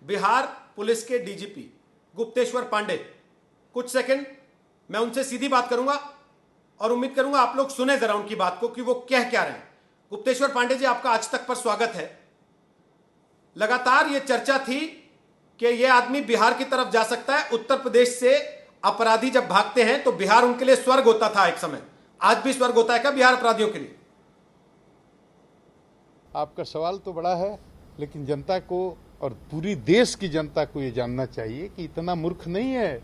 Bihar police के DGP Gupteshwar Pandey, कुछ second मैं उनसे सीधी बात करूंगा और उम्मीद करूंगा आप लोग सुने जरा उनकी बात को कि वो कह क्या रहे हैं। गुप्तेश्वर पांडे जी, आपका आज तक पर स्वागत है। लगातार ये चर्चा थी कि ये आदमी बिहार की तरफ जा सकता है। उत्तर प्रदेश से अपराधी जब भागते हैं तो बिहार उनके लिए स्वर्ग होता था एक समय। आज भी स्वर्ग होता है क्या बिहार अपराधियों के लिए? आपका सवाल तो बड़ा है, लेकिन जनता को और पूरी देश की जनता को ये जानना चाहिए कि इतना मूर्ख नहीं है।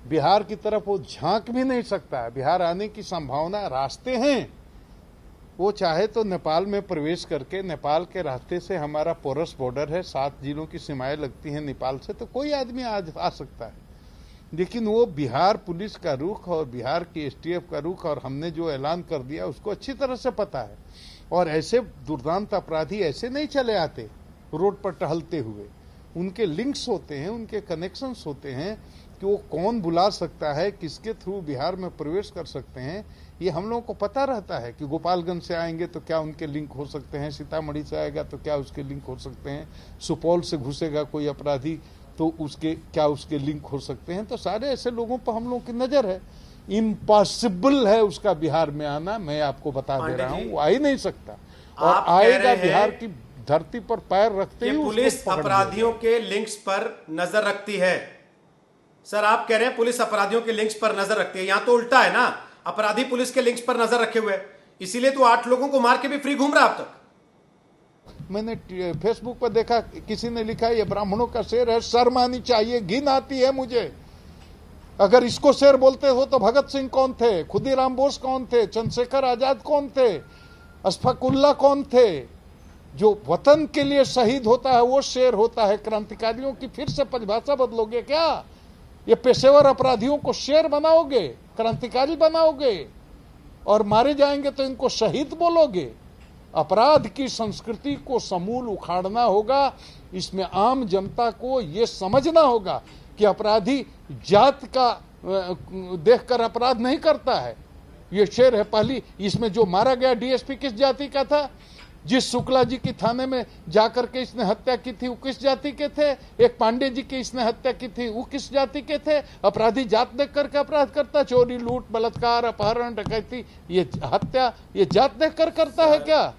बिहार की तरफ वो झांक भी नहीं सकता है। बिहार आने की संभावना, रास्ते हैं। वो चाहे तो नेपाल में प्रवेश करके, नेपाल के रास्ते से हमारा पोरस बॉर्डर है, 7 जिलों की सीमाएं लगती हैं नेपाल से, तो कोई आदमी आज आ सकता है। लेकिन वो बिहार पुलिस का रुख और बिहार की एसटीएफ का रुख और हमने जो ऐलान कर दिया उसको अच्छी तरह से पता है। और ऐसे दुर्दांत अपराधी ऐसे नहीं चले आते रोड पर टहलते हुए। उनके लिंक्स होते हैं, उनके कनेक्शंस होते हैं कि वो कौन बुला सकता है, किसके थ्रू बिहार में प्रवेश कर सकते हैं, ये हम लोगों को पता रहता है। कि गोपालगंज से आएंगे तो क्या उनके लिंक हो सकते हैं, सीतामढ़ी से आएगा तो क्या उसके लिंक हो सकते हैं, सुपौल से घुसेगा कोई अपराधी तो उसके लिंक हो सकते हैं। तो सारे ऐसे लोगों पर हम लोगों की नजर है। इम्पॉसिबल है उसका बिहार में आना, मैं आपको बता दे रहा हूँ, वो आ ही नहीं सकता। और आएगा बिहार की धरती पर पैर रखते ही पुलिस अपराधियों के लिंक्स पर नजर रखती है। सर, आप कह रहे हैं पुलिस अपराधियों के लिंक्स पर नजर रखती है, यहां तो उल्टा है ना। अपराधी पुलिस के लिंक्स पर नजर रखे हुए, इसीलिए तो 8 लोगों को मार के भी फ्री घूम रहा है अब तक। मैंने फेसबुक पर देखा, किसी ने लिखा ये ब्राह्मणों का शेर है, शर्म आनी चाहिए, घिन आती है मुझे। अगर इसको शेर बोलते हो तो भगत सिंह कौन थे, खुदीराम बोस कौन थे, चंद्रशेखर आजाद कौन थे, अशफाकुल्ला कौन थे? जो वतन के लिए शहीद होता है वो शेर होता है। क्रांतिकारियों की फिर से परिभाषा बदलोगे क्या? ये पेशेवर अपराधियों को शेर बनाओगे, क्रांतिकारी बनाओगे और मारे जाएंगे तो इनको शहीद बोलोगे? अपराध की संस्कृति को समूल उखाड़ना होगा। इसमें आम जनता को ये समझना होगा कि अपराधी जात का देखकर अपराध नहीं करता है। ये शेर है। पहली इसमें जो मारा गया डीएसपी किस जाति का था? जिस शुक्ला जी की थाने में जाकर के इसने हत्या की थी वो किस जाति के थे? एक पांडे जी की इसने हत्या की थी वो किस जाति के थे? अपराधी जात देख करके अपराध करता? चोरी, लूट, बलात्कार, अपहरण, डकैती, ये हत्या ये जात देख कर करता है क्या?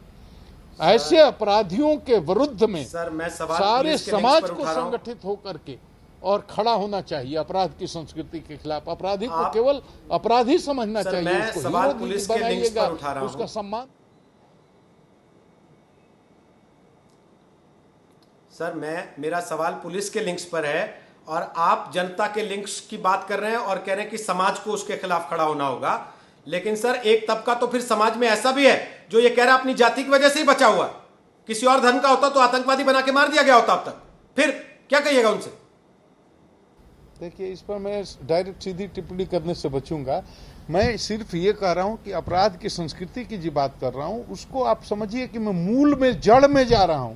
ऐसे अपराधियों के विरुद्ध में सारे समाज को संगठित होकर के और खड़ा होना चाहिए। अपराध की संस्कृति के खिलाफ अपराधी को केवल अपराधी समझना चाहिए। उसको हीरो पुलिस बनाइएगा, उसका सम्मान। सर, मेरा सवाल पुलिस के लिंक्स पर है और आप जनता के लिंक्स की बात कर रहे हैं और कह रहे हैं कि समाज को उसके खिलाफ खड़ा होना होगा। लेकिन सर, एक तबका तो फिर समाज में ऐसा भी है जो ये कह रहा है अपनी जाति की वजह से ही बचा हुआ। किसी और धर्म का होता तो आतंकवादी बना के मार दिया गया होता अब तक। फिर क्या कहिएगा उनसे? देखिए, इस पर मैं डायरेक्ट सीधी टिप्पणी करने से बचूंगा। मैं सिर्फ ये कह रहा हूं कि अपराध की संस्कृति की जो बात कर रहा हूं उसको आप समझिए कि मैं मूल में, जड़ में जा रहा हूं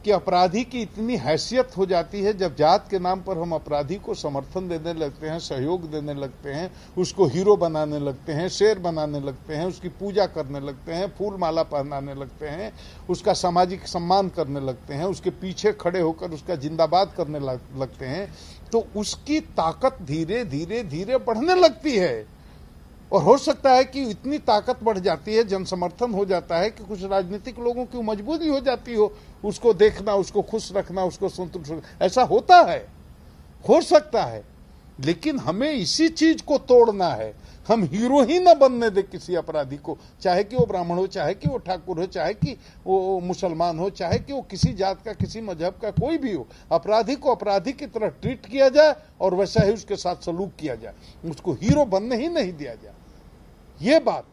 कि अपराधी की इतनी हैसियत हो जाती है जब जात के नाम पर हम अपराधी को समर्थन देने लगते हैं, सहयोग देने लगते हैं, उसको हीरो बनाने लगते हैं, शेर बनाने लगते हैं, उसकी पूजा करने लगते हैं, फूल माला पहनाने लगते हैं, उसका सामाजिक सम्मान करने लगते हैं, उसके पीछे खड़े होकर उसका जिंदाबाद करने लगते हैं, तो उसकी ताकत धीरे धीरे धीरे बढ़ने लगती है। और हो सकता है कि इतनी ताकत बढ़ जाती है, जन समर्थन हो जाता है कि कुछ राजनीतिक लोगों की मजबूरी हो जाती हो उसको देखना, उसको खुश रखना, उसको संतुष्ट, ऐसा होता है, हो सकता है। लेकिन हमें इसी चीज को तोड़ना है। हम हीरो ही न बनने दे किसी अपराधी को, चाहे कि वो ब्राह्मण हो, चाहे कि वो ठाकुर हो, चाहे कि वो मुसलमान हो, चाहे कि वो किसी जात का, किसी मजहब का कोई भी हो। अपराधी को अपराधी की तरह ट्रीट किया जाए और वैसा ही उसके साथ सलूक किया जाए, उसको हीरो बनने ही नहीं दिया जाए। ये बात